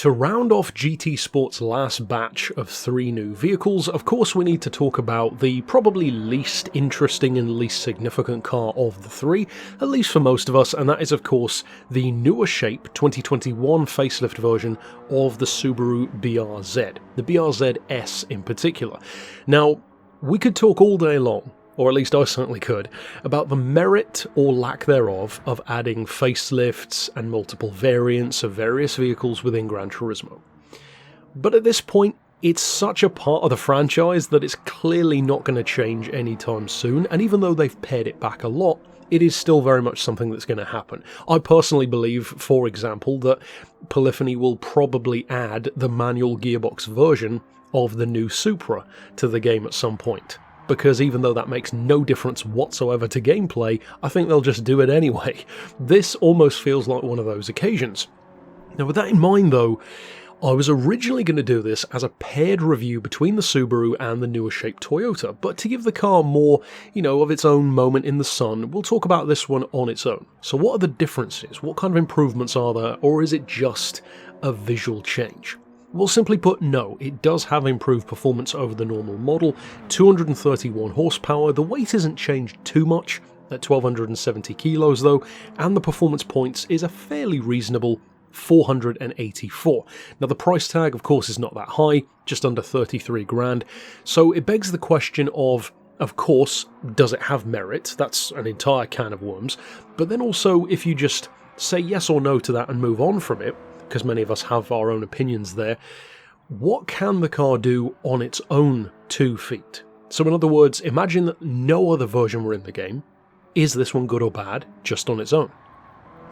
To round off GT Sport's last batch of 3 new vehicles, of course we need to talk about the probably least interesting and least significant car of the 3, at least for most of us, and that is of course the newer shape 2021 facelift version of the Subaru BRZ, the BRZ S in particular. Now, we could talk all day long, or at least I certainly could, about the merit or lack thereof of adding facelifts and multiple variants of various vehicles within Gran Turismo. But at this point, it's such a part of the franchise that it's clearly not going to change anytime soon, and even though they've pared it back a lot, it is still very much something that's going to happen. I personally believe, for example, that Polyphony will probably add the manual gearbox version of the new Supra to the game at some point. Because even though that makes no difference whatsoever to gameplay, I think they'll just do it anyway. This almost feels like one of those occasions. Now with that in mind though, I was originally going to do this as a paired review between the Subaru and the newer shaped Toyota, but to give the car more, of its own moment in the sun, we'll talk about this one on its own. So what are the differences? What kind of improvements are there, or is it just a visual change? Well, simply put, no, it does have improved performance over the normal model, 231 horsepower, the weight isn't changed too much, at 1270 kilos though, and the performance points is a fairly reasonable 484. Now the price tag of course is not that high, just under 33 grand, so it begs the question of course, does it have merit? That's an entire can of worms, but then also if you just say yes or no to that and move on from it, because many of us have our own opinions there, what can the car do on its own 2 feet? So in other words, imagine that no other version were in the game. Is this one good or bad, just on its own?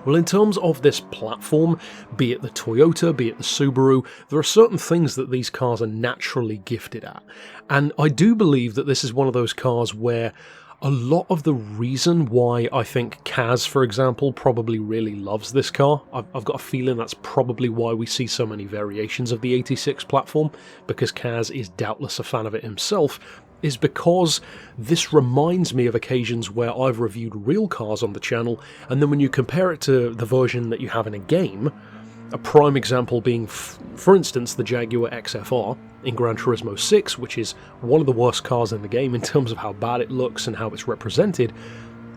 Well, in terms of this platform, be it the Toyota, be it the Subaru, there are certain things that these cars are naturally gifted at. And I do believe that this is one of those cars where a lot of the reason why I think Kaz, for example, probably really loves this car, I've got a feeling that's probably why we see so many variations of the 86 platform, because Kaz is doubtless a fan of it himself, is because this reminds me of occasions where I've reviewed real cars on the channel, and then when you compare it to the version that you have in a game, a prime example being, for instance, the Jaguar XFR in Gran Turismo 6, which is one of the worst cars in the game in terms of how bad it looks and how it's represented,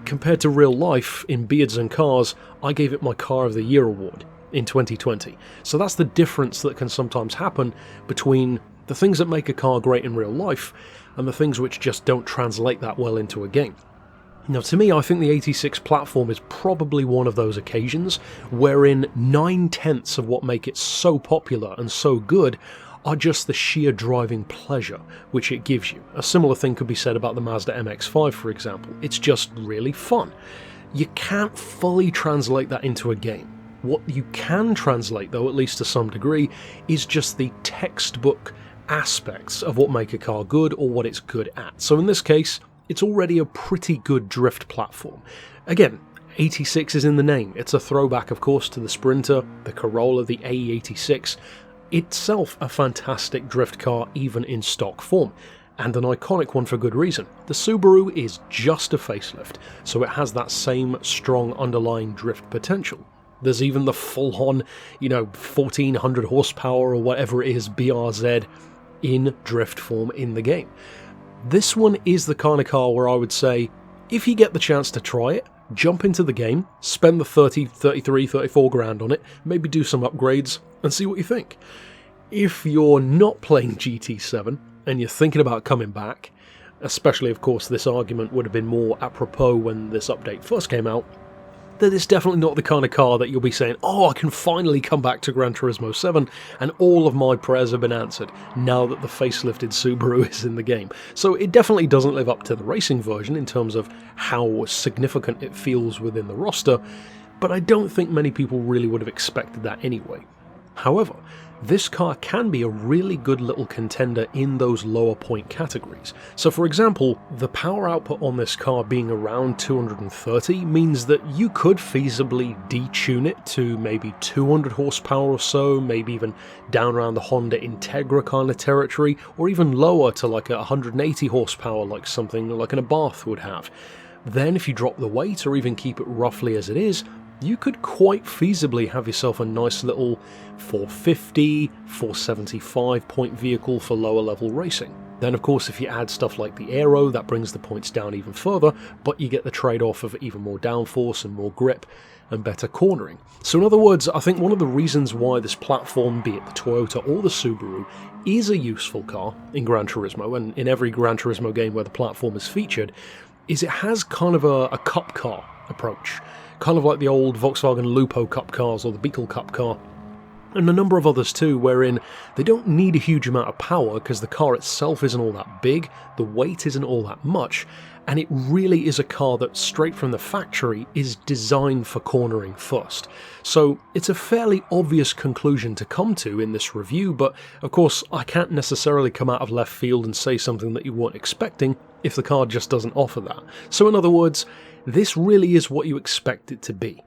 compared to real life in Beards and Cars, I gave it my Car of the Year award in 2020. So that's the difference that can sometimes happen between the things that make a car great in real life and the things which just don't translate that well into a game. Now to me, I think the 86 platform is probably one of those occasions wherein 9/10 of what make it so popular and so good are just the sheer driving pleasure which it gives you. A similar thing could be said about the Mazda MX-5, for example. It's just really fun. You can't fully translate that into a game. What you can translate, though, at least to some degree, is just the textbook aspects of what make a car good or what it's good at. So in this case, it's already a pretty good drift platform. Again, 86 is in the name. It's a throwback, of course, to the Sprinter, the Corolla, the AE86. Itself a fantastic drift car even in stock form, and an iconic one for good reason. The Subaru is just a facelift, so it has that same strong underlying drift potential. There's even the full-on, 1400 horsepower or whatever it is BRZ in drift form in the game. This one is the kind of car where I would say, if you get the chance to try it, jump into the game, spend the 30, 33, 34 grand on it, maybe do some upgrades, and see what you think. If you're not playing GT7, and you're thinking about coming back, especially of course this argument would have been more apropos when this update first came out, that it's definitely not the kind of car that you'll be saying, oh, I can finally come back to Gran Turismo 7 and all of my prayers have been answered now that the facelifted Subaru is in the game. So it definitely doesn't live up to the racing version in terms of how significant it feels within the roster, but I don't think many people really would have expected that anyway. However, this car can be a really good little contender in those lower point categories. So for example, the power output on this car being around 230 means that you could feasibly detune it to maybe 200 horsepower or so, maybe even down around the Honda Integra kind of territory, or even lower to like 180 horsepower like something like an Abarth would have. Then if you drop the weight or even keep it roughly as it is, you could quite feasibly have yourself a nice little 450, 475 point vehicle for lower level racing. Then of course if you add stuff like the aero, that brings the points down even further, but you get the trade-off of even more downforce and more grip and better cornering. So in other words, I think one of the reasons why this platform, be it the Toyota or the Subaru, is a useful car in Gran Turismo, and in every Gran Turismo game where the platform is featured, is it has kind of a cup car approach. Kind of like the old Volkswagen Lupo Cup cars or the Beetle Cup car, and a number of others too, wherein they don't need a huge amount of power because the car itself isn't all that big, the weight isn't all that much, and it really is a car that straight from the factory is designed for cornering first. So it's a fairly obvious conclusion to come to in this review, but of course I can't necessarily come out of left field and say something that you weren't expecting if the car just doesn't offer that. So in other words, this really is what you expect it to be.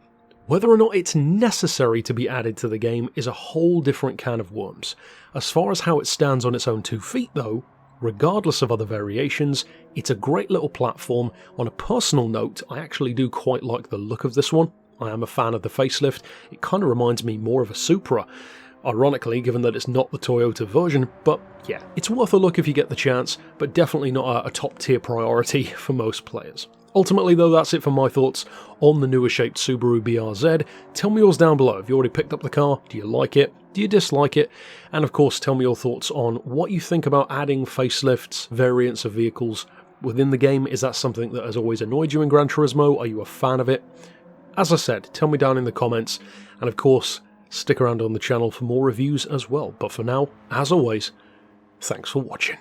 Whether or not it's necessary to be added to the game is a whole different can of worms. As far as how it stands on its own 2 feet though, regardless of other variations, it's a great little platform. On a personal note, I actually do quite like the look of this one. I am a fan of the facelift. It kind of reminds me more of a Supra, ironically given that it's not the Toyota version, but yeah, it's worth a look if you get the chance, but definitely not a top tier priority for most players. Ultimately though, that's it for my thoughts on the newer shaped Subaru BRZ. Tell me yours down below. Have you already picked up the car? Do you like it? Do you dislike it? And of course tell me your thoughts on what you think about adding facelifts, variants of vehicles within the game. Is that something that has always annoyed you in Gran Turismo? Are you a fan of it? As I said, tell me down in the comments, and of course stick around on the channel for more reviews as well. But for now, as always, thanks for watching.